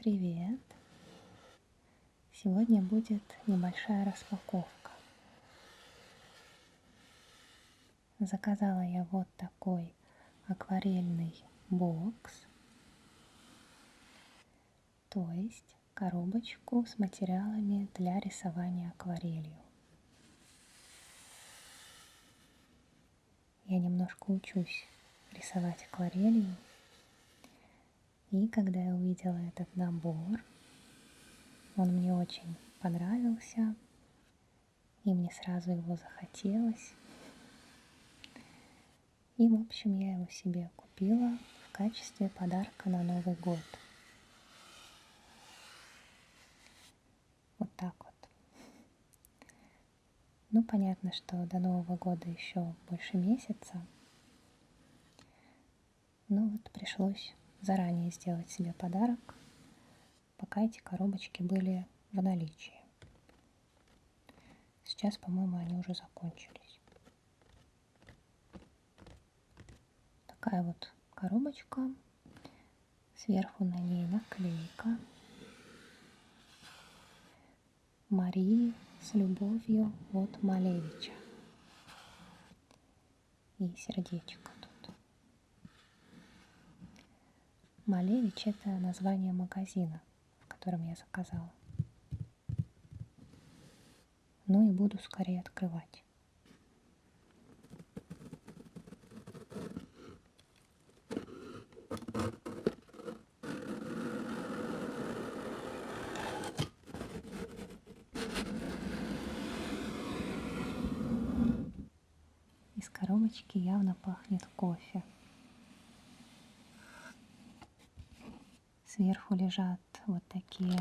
Привет! Сегодня будет небольшая распаковка. Заказала я вот такой акварельный бокс, то есть коробочку с материалами для рисования акварелью. Я немножко учусь рисовать акварелью, и когда я увидела этот набор, он мне очень понравился, и мне сразу его захотелось. И, в общем, я его себе купила в качестве подарка на Новый год. Вот так вот. Ну, понятно, что до Нового года еще больше месяца. Но вот пришлось заранее сделать себе подарок, пока эти коробочки были в наличии. Сейчас, по-моему, они уже закончились. Такая вот коробочка. Сверху на ней наклейка. Марии с любовью от Малевича. И сердечко тут. Малевич — это название магазина, в котором я заказала. Ну и буду скорее открывать. Из коробочки явно пахнет кофе. Сверху лежат вот такие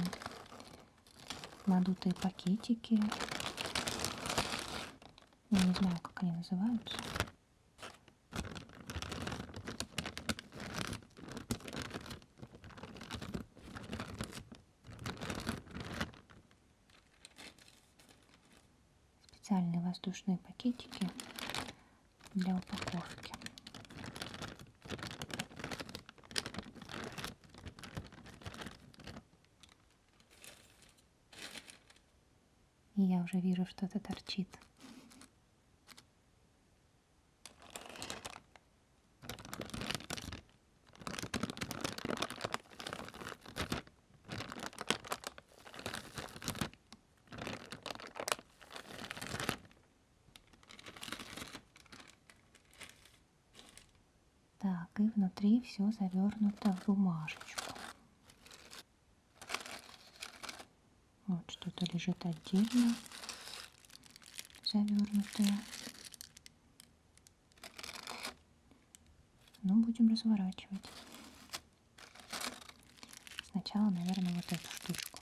надутые пакетики. Я не знаю, как они называются. Специальные воздушные пакетики для упаковки. И я уже вижу, что-то торчит. Так, и внутри все завернуто в бумажечку. Вот что-то лежит отдельно, завернутое. Ну, будем разворачивать. Сначала, наверное, вот эту штучку.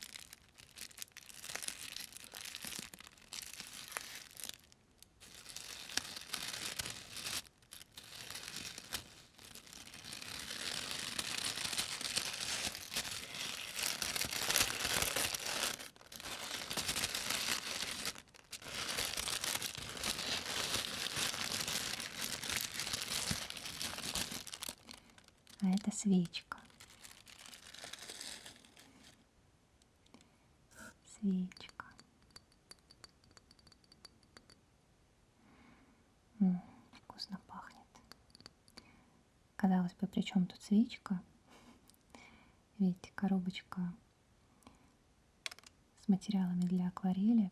А это свечка. Свечка. Вкусно пахнет. Казалось бы, при чем тут свечка? Ведь коробочка с материалами для акварели.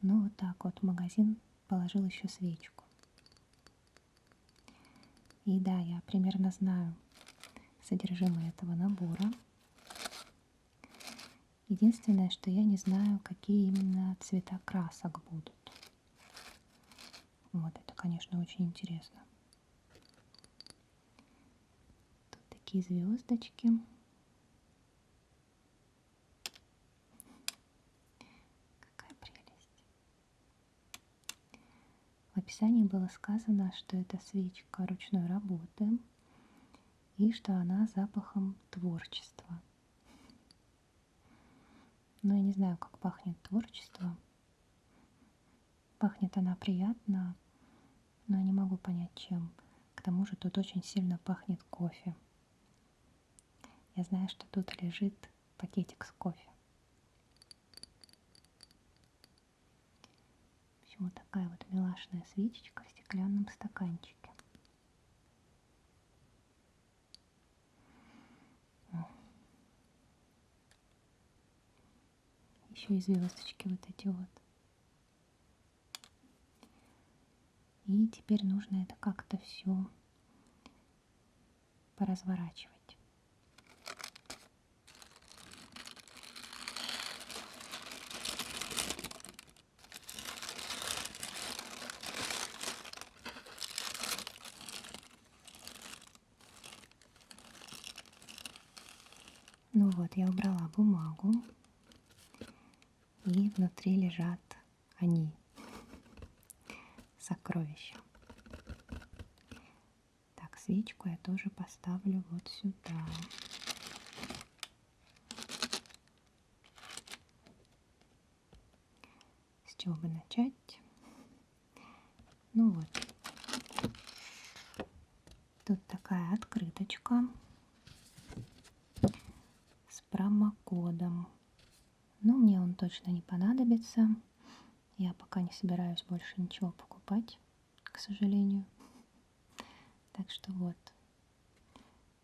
Ну вот так вот в магазин положил еще свечку. И да, я примерно знаю содержимое этого набора. Единственное, что я не знаю, какие именно цвета красок будут. Вот это, конечно, очень интересно. Тут такие звездочки. Какая прелесть. В описании было сказано, что это свечка ручной работы и что она с запахом творчества. Но я не знаю, как пахнет творчество. Пахнет она приятно, но я не могу понять, чем. К тому же тут очень сильно пахнет кофе. Я знаю, что тут лежит пакетик с кофе. В общем, вот такая вот милашная свечечка в стеклянном стаканчике. Еще и звездочки вот эти вот. И теперь нужно это как-то все поразворачивать. Ну вот, я убрала бумагу, и внутри лежат они, сокровища. Так, свечку я тоже поставлю вот сюда. С чего бы начать? Ну вот, тут такая открыточка с промокодом. Но мне он точно не понадобится. Я пока не собираюсь больше ничего покупать, к сожалению. Так что вот,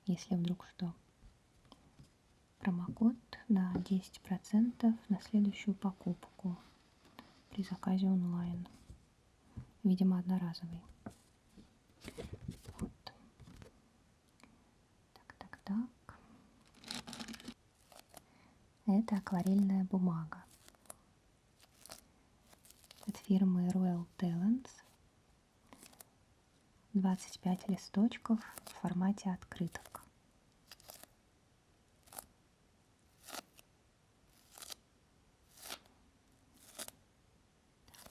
если вдруг что, промокод на 10% на следующую покупку при заказе онлайн. Видимо, одноразовый. Вот. Так. Это акварельная бумага от фирмы Royal Talents. 25 листочков в формате открыток.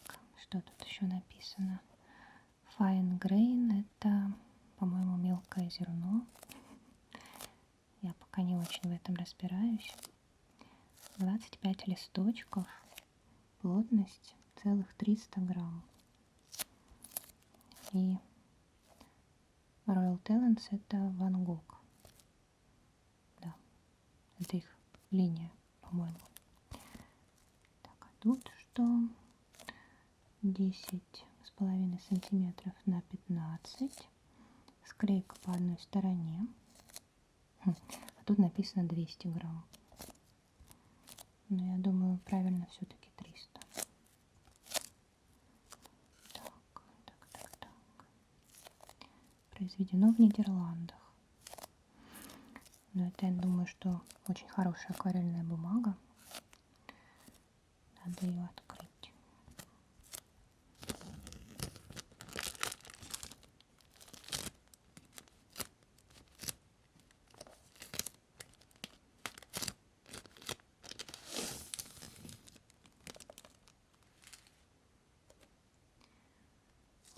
Так, что тут еще написано? Fine grain — это, по-моему, мелкое зерно. Я пока не очень в этом разбираюсь. 25 листочков, плотность целых 300 грамм. И Royal Talents — это Ван Гог. Да, это их линия, по-моему. Так, а тут что? 10,5 сантиметров на 15. Склейка по одной стороне. А тут написано 200 грамм. Но я думаю, правильно все-таки 300. Так. Произведено в Нидерландах. Но это, я думаю, что очень хорошая акварельная бумага. Надо ее открыть.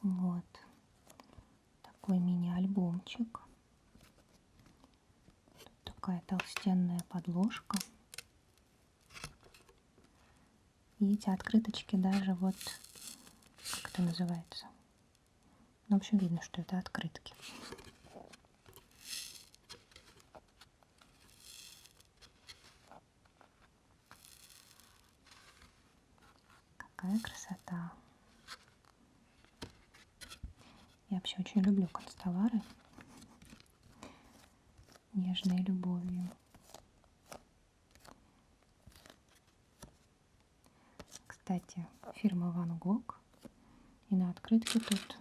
Вот такой мини-альбомчик. Тут такая толстенная подложка. И эти открыточки даже вот, как это называется? Ну, в общем, видно, что это открытки. Какая красота. Я вообще очень люблю констовары. Нежной любовью. Кстати, фирма Ван Гог. И на открытке тут,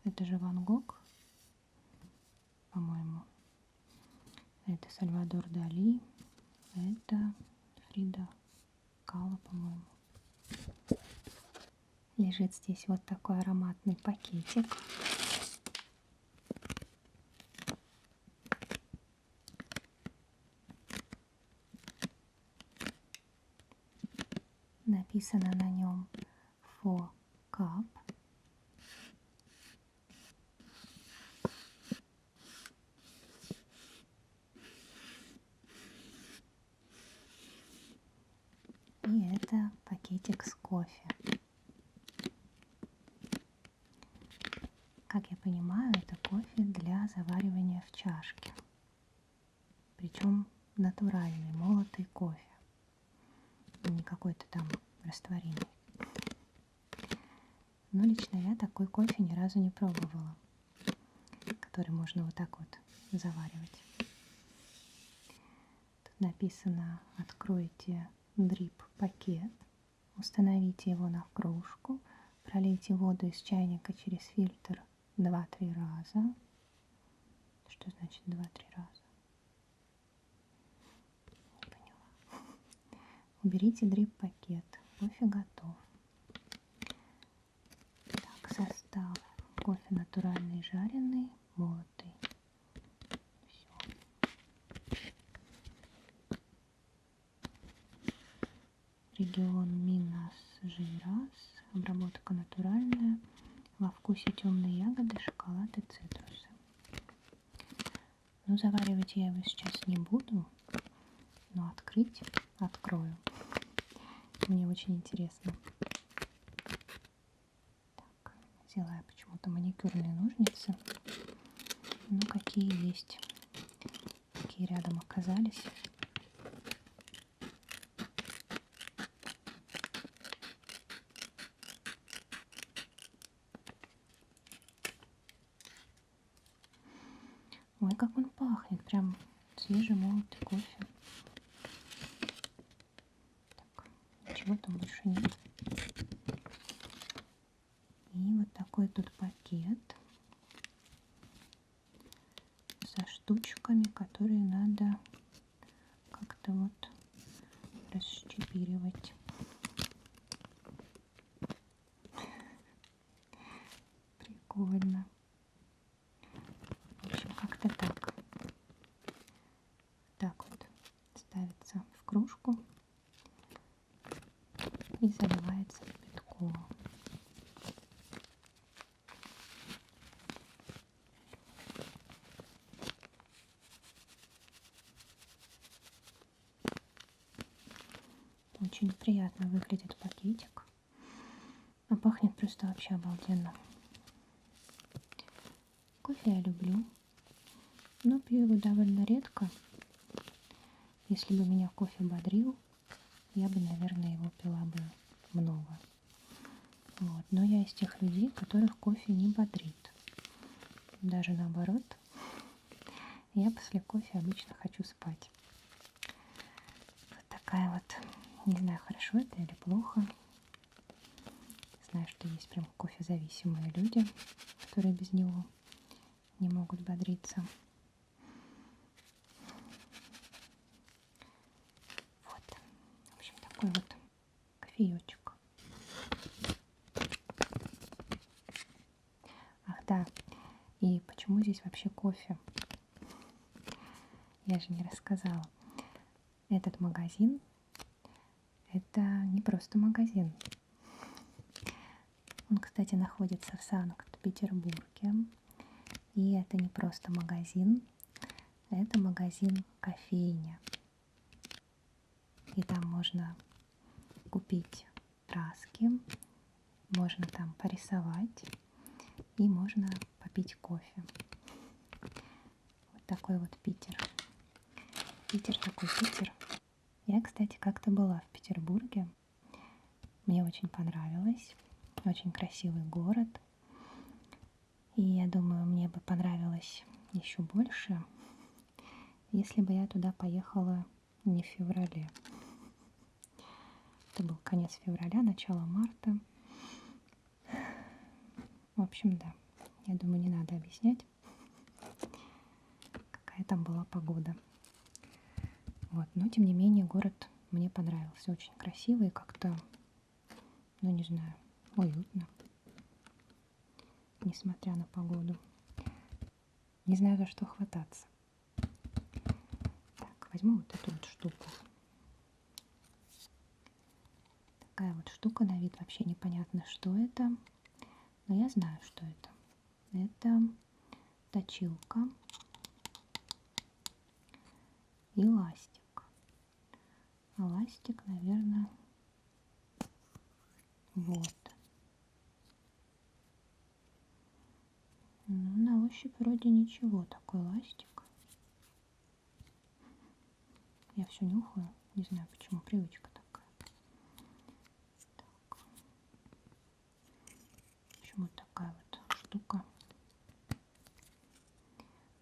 это же Ван Гог, по-моему. Это Сальвадор Дали. Это Фрида Кало, по-моему. Лежит здесь вот такой ароматный пакетик. Написано на нем For Cup. И это пакетик с кофе. Как я понимаю, это кофе для заваривания в чашке. Причем натуральный молотый кофе, не какой-то там растворимый. Но лично я такой кофе ни разу не пробовала, который можно вот так вот заваривать. Тут написано: откройте дрип-пакет, установите его на кружку, пролейте воду из чайника через фильтр 2-3 раза. Что значит 2-3 раза? Не поняла. Уберите дрип-пакет. Кофе готов. Так, состав. Кофе натуральный, жареный, молотый. Все. Регион Минас-Жерайс. Обработка натуральная. Во вкусе темные ягоды, шоколад и цитрусы. Ну, заваривать я его сейчас не буду, но открыть открою. Мне очень интересно. Так, взяла я почему-то маникюрные ножницы. Ну, какие есть. Какие рядом оказались. Ой, как он пахнет. Прям свежий молотый кофе. Так, ничего там больше нет. И вот такой тут пакет со штучками, которые надо как-то вот расщепиривать. Прикольно. В общем, как-то так. Так вот ставится в кружку и заливается кипятком. Очень приятно выглядит пакетик. А пахнет просто вообще обалденно. Кофе я люблю, но пью его довольно редко. Если бы меня кофе бодрил, я бы, наверное, его пила бы много. Вот. Но я из тех людей, которых кофе не бодрит. Даже наоборот. Я после кофе обычно хочу спать. Вот такая вот, не знаю, хорошо это или плохо. Знаю, что есть прям кофезависимые люди, которые без него не могут бодриться. Вот. В общем, такой вот кофеечек. Ах да, и почему здесь вообще кофе? Я же не рассказала. Этот магазин — это не просто магазин. Он, кстати, находится в Санкт-Петербурге. И это не просто магазин, это магазин-кофейня. И там можно купить краски, можно там порисовать и можно попить кофе. Вот такой вот Питер. Питер такой Питер. Я, кстати, как-то была в Петербурге. Мне очень понравилось. Очень красивый город. И я думаю, мне бы понравилось еще больше, если бы я туда поехала не в феврале. Это был конец февраля, начало марта. В общем, да. Я думаю, не надо объяснять, какая там была погода. Вот. Но, тем не менее, город мне понравился. Очень красивый, как-то, ну, не знаю, уютно. Несмотря на погоду. Не знаю, за что хвататься. Так, возьму вот эту вот штуку. Такая вот штука, на вид вообще непонятно, что это. Но я знаю, что это. Это точилка и ластик. А ластик, наверное, вот. Ну, на ощупь вроде ничего, такой ластик. Я все нюхаю, не знаю почему, привычка такая. Так. В общем, вот такая вот штука.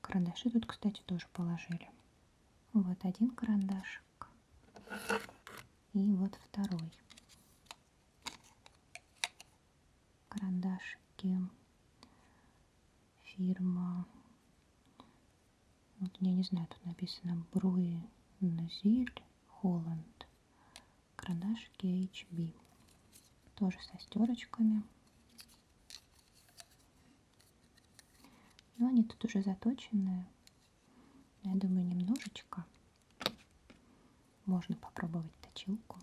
Карандаши тут, кстати, тоже положили. Вот один карандашик. И вот второй. Карандашики. Фирма. Вот я не знаю, тут написано Бруинзиль Холланд. Карандашики HB. Тоже со стерочками. Но они тут уже заточенные. Я думаю, немножечко можно попробовать точилку.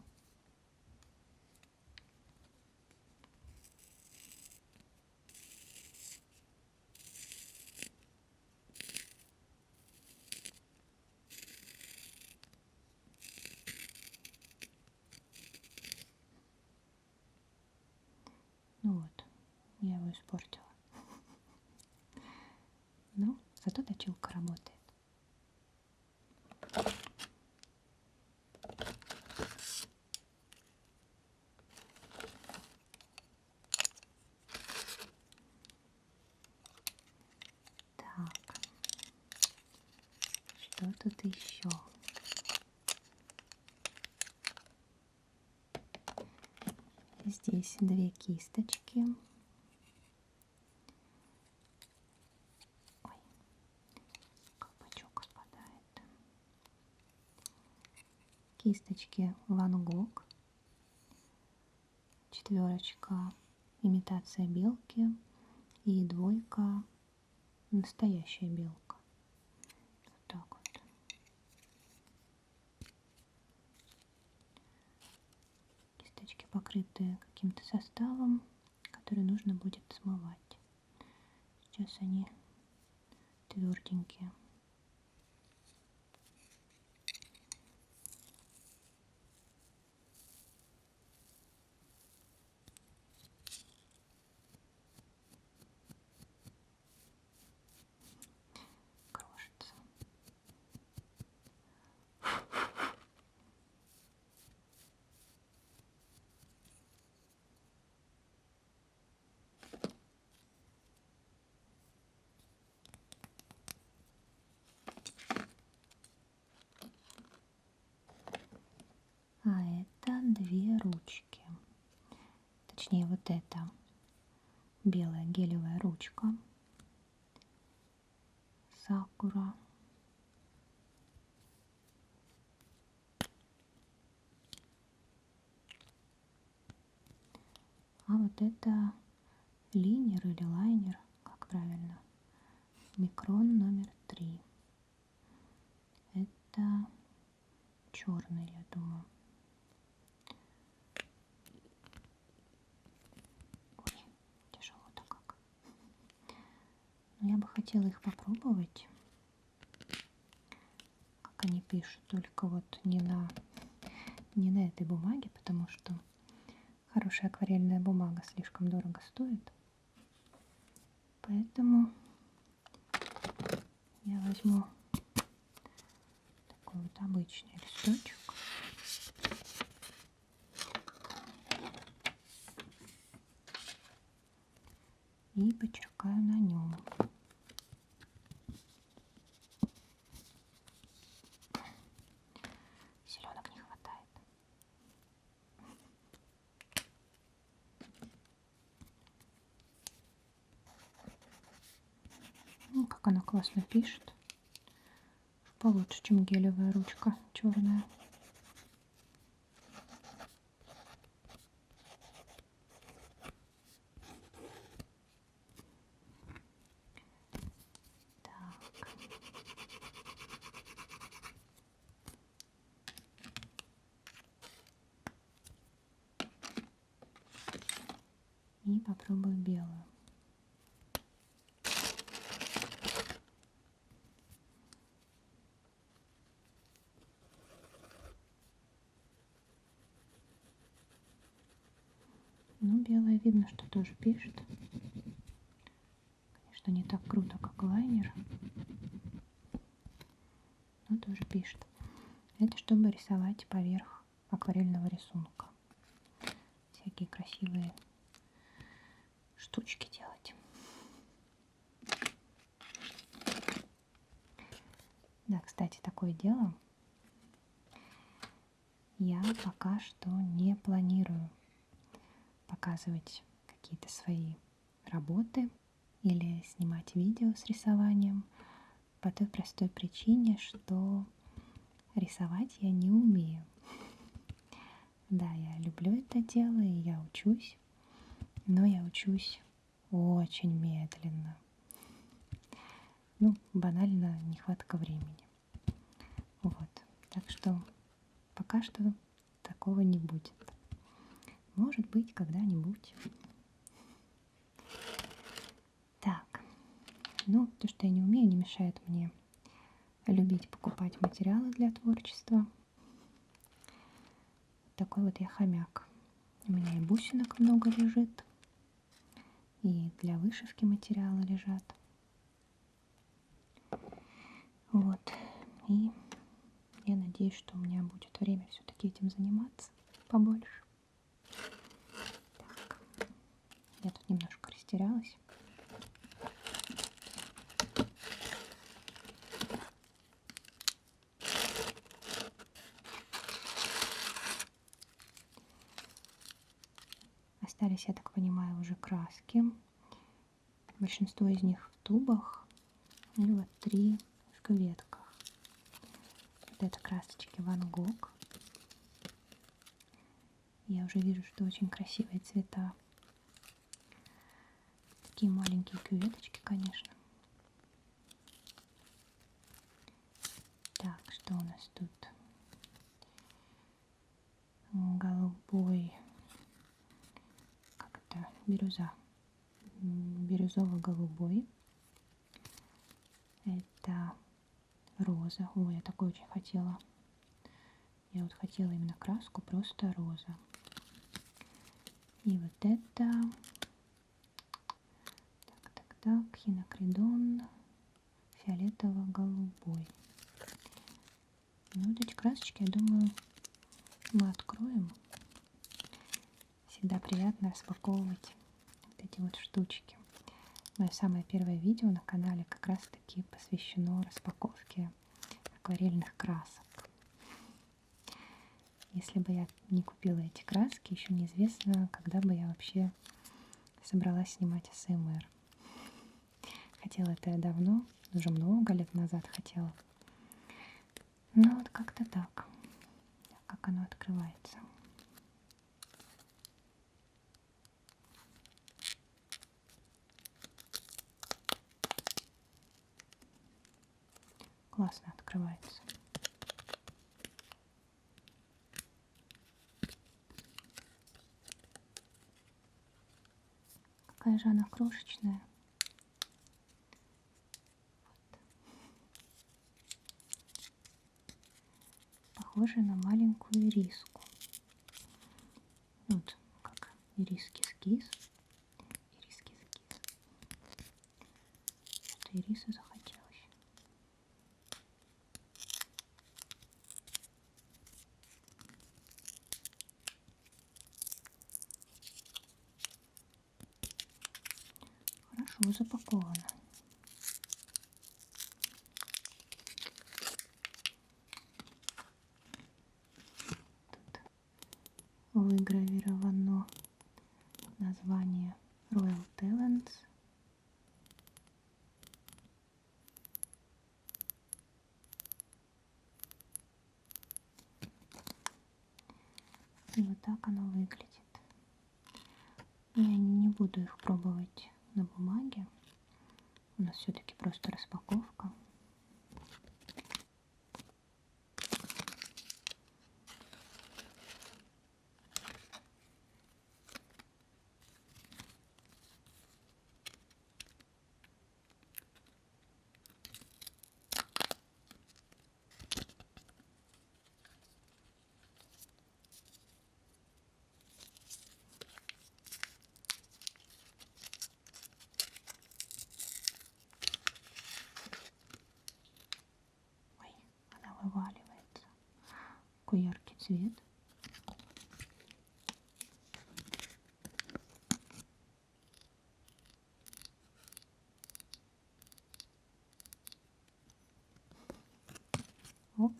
Ну вот, я его испортила. Но зато точилка работает. Так, что тут еще? Здесь две кисточки. Ой, колпачок спадает. Кисточки Ван Гог. Четверочка имитация белки. И двойка настоящая белка. Вот так вот. Кисточки покрыты каким-то составом, который нужно будет смывать. Сейчас они тверденькие. Крошится. А это две ручки. Точнее, вот это белая гелевая ручка Сакура. А вот это линер или лайнер, как правильно, микрон номер 3. Это черный, я думаю. Ой, тяжело-то как. Но я бы хотела их попробовать, как они пишут, только вот не на этой бумаге, потому что хорошая акварельная бумага слишком дорого стоит. Поэтому я возьму такой вот обычный листочек. И почеркаю на нем. Зеленок не хватает. Ну, как она классно пишет. Получше, чем гелевая ручка черная. И попробую белую. Ну, белая видно, что тоже пишет. Конечно, не так круто, как лайнер, но тоже пишет. Это чтобы рисовать поверх акварельного рисунка. Всякие красивые штучки делать. Да, кстати, такое дело. Я пока что не планирую показывать какие-то свои работы или снимать видео с рисованием по той простой причине, что рисовать я не умею. Да, я люблю это дело и я учусь, но я учусь очень медленно. Ну, банально нехватка времени. Вот. Так что пока что такого не будет. Может быть, когда-нибудь. Так. Ну, то, что я не умею, не мешает мне любить покупать материалы для творчества. Такой вот я хомяк. У меня и бусинок много лежит, и для вышивки материалы лежат. Вот. И я надеюсь, что у меня будет время все-таки этим заниматься побольше. Так. Я тут немножко растерялась. Остались, я так понимаю, уже краски. Большинство из них в тубах, и вот 3 в кюветках. Вот это красочки Ван Гог. Я уже вижу, что очень красивые цвета. Такие маленькие кюветочки, конечно. Так, что у нас тут? Голубой, как это, бирюза. Бирюзово-голубой. Это роза. Ой, я такой очень хотела. Я вот хотела именно краску, просто роза. И вот это... Так, хинокридон фиолетово-голубой. Ну, вот эти красочки, я думаю, мы откроем. Всегда приятно распаковывать вот эти вот штучки. Мое самое первое видео на канале как раз таки посвящено распаковке акварельных красок. Если бы я не купила эти краски, еще неизвестно, когда бы я вообще собралась снимать АСМР. Хотела это я давно, уже много лет назад хотела. Ну вот как-то так. Как оно открывается. Классно открывается. Какая же она крошечная. Вот. Похоже на маленькую ириску. Вот как ирис-кис-кис. Ирис-кис-кис. Что-то ириса захотелось. Хорошо запаковано. Тут выгравировано название Royal Talents. И вот так оно выглядит. Я не буду их пробовать на бумаге. У нас все-таки просто распаковка. Какой яркий цвет. Оп.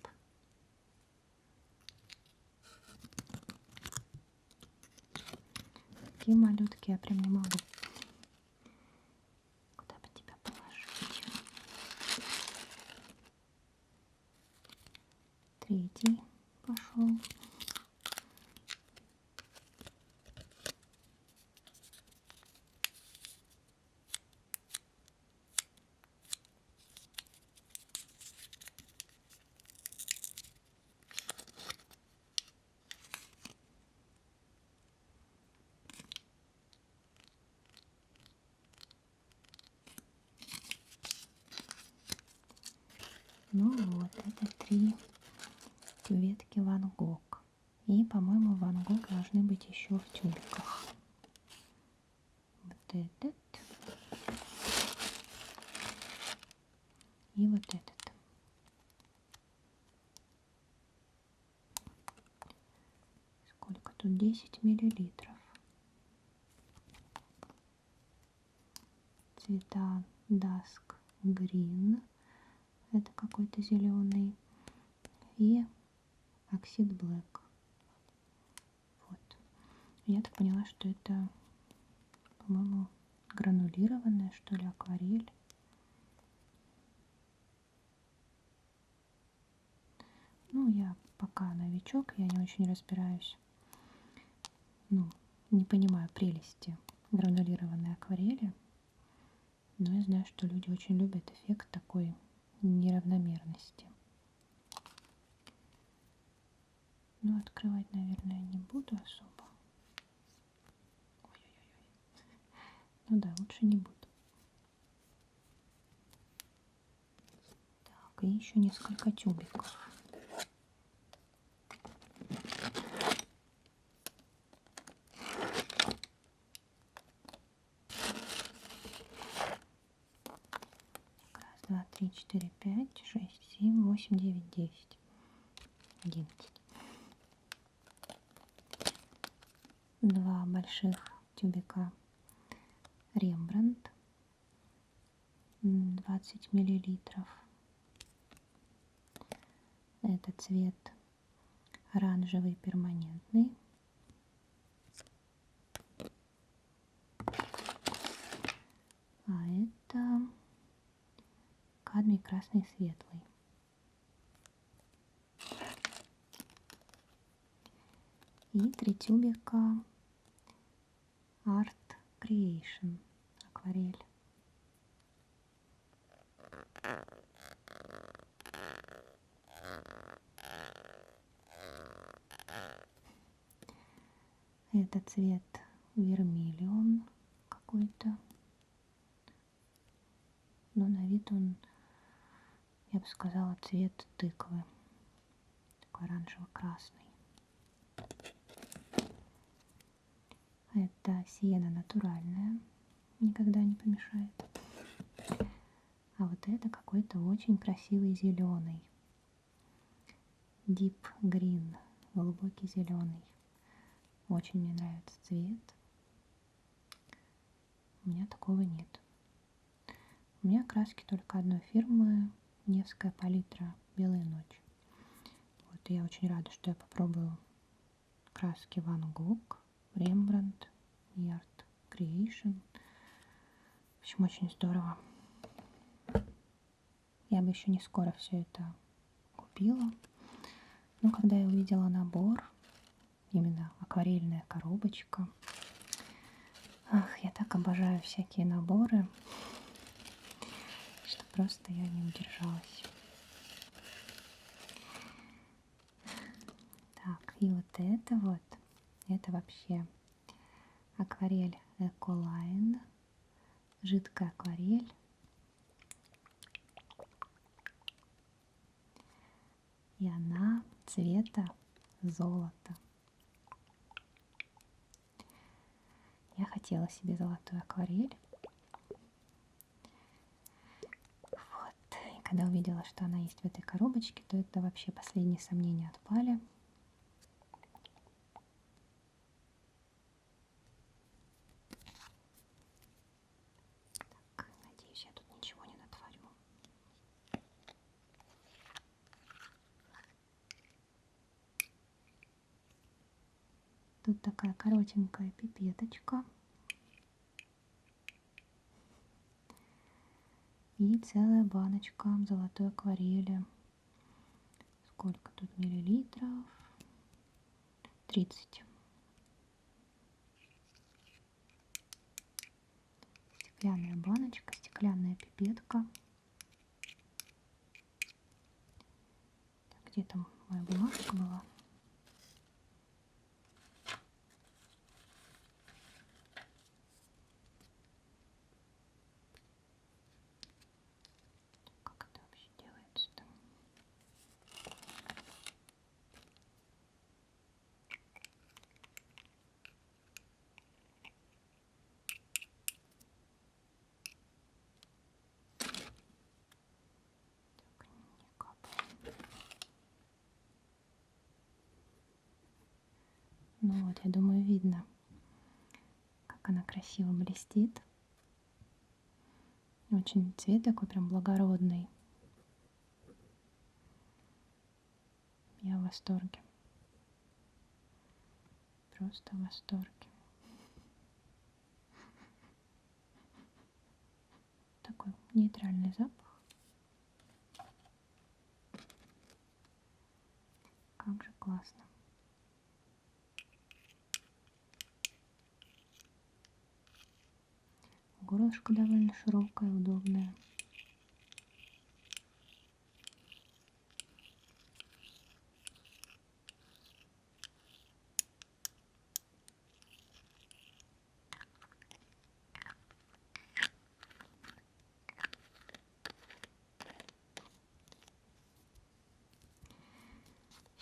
Такие малютки я прям не могу. Куда бы тебя положить? Третий пошел. Ну вот, это 3 ветки Ван Гог. И, по-моему, Ван Гог должны быть еще в тюбиках. Вот этот. И вот этот. Сколько тут? 10 миллилитров. Цвета Dusk Green. Это какой-то зеленый. И оксид Black. Вот. Я так поняла, что это, по-моему, гранулированная, что ли, акварель. Ну, я пока новичок, я не очень разбираюсь. Ну, не понимаю прелести гранулированной акварели. Но я знаю, что люди очень любят эффект такой неравномерности. Но открывать, наверное, не буду особо. Ой-ой-ой. Ну да, лучше не буду. Так, и еще несколько тюбиков. Раз, два, три, четыре, пять, шесть, семь, восемь, девять, 10. 11. Два больших тюбика Рембрандт. 20 миллилитров. Это цвет оранжевый перманентный. А это кадмий красный светлый. И 3 тюбика Art Creation акварель. Это цвет вермиллион какой-то. Но на вид он, я бы сказала, цвет тыквы. Такой оранжево-красный. Это сиена натуральная. Никогда не помешает. А вот это какой-то очень красивый зеленый. Deep Green. Глубокий зеленый. Очень мне нравится цвет. У меня такого нет. У меня краски только одной фирмы. Невская палитра «Белая ночь». Вот я очень рада, что я попробую краски Ван Гог, Рембрандт и Art Creation. В общем, очень здорово. Я бы еще не скоро все это купила. Но когда я увидела набор, именно акварельная коробочка. Ах, я так обожаю всякие наборы, что просто я не удержалась. Так, и вот это вообще акварель Ecoline, жидкая акварель. И она цвета золота. Я хотела себе золотую акварель. Вот. И когда увидела, что она есть в этой коробочке, то это вообще последние сомнения отпали. Тут такая коротенькая пипеточка. И целая баночка золотой акварели. Сколько тут миллилитров? 30. Стеклянная баночка, стеклянная пипетка. Так, где там моя бумажка была? Как это вообще делается-то? Так, не капает. Ну вот, я думаю, видно, как она красиво блестит. Очень цвет такой прям благородный. Я в восторге. Просто в восторге. Такой нейтральный запах. Как же классно. Горлышко довольно широкое, удобное.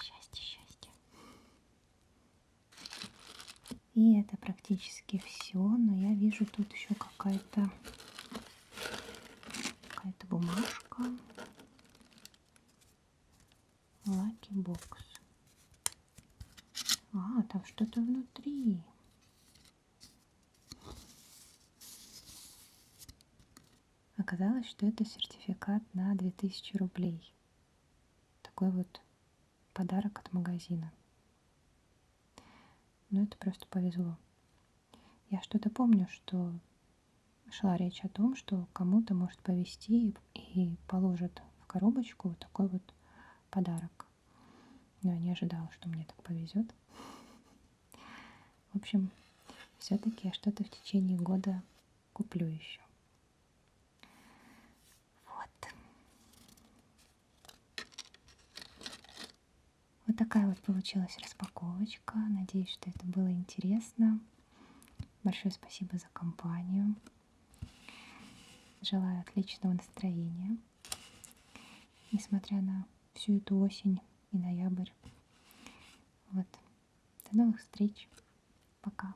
Счастье, счастье. И это практически все, но я вижу тут еще какая-то бумажка. Lucky Box. А, там что-то внутри. Оказалось, что это сертификат на 2000 рублей. Такой вот подарок от магазина. Но это просто повезло. Я что-то помню, что шла речь о том, что кому-то может повезти и положат в коробочку вот такой вот подарок. Но я не ожидала, что мне так повезет. В общем, все-таки я что-то в течение года куплю еще. Вот. Вот такая вот получилась распаковочка. Надеюсь, что это было интересно. Большое спасибо за компанию. Желаю отличного настроения. Несмотря на всю эту осень и ноябрь. Вот. До новых встреч. Пока.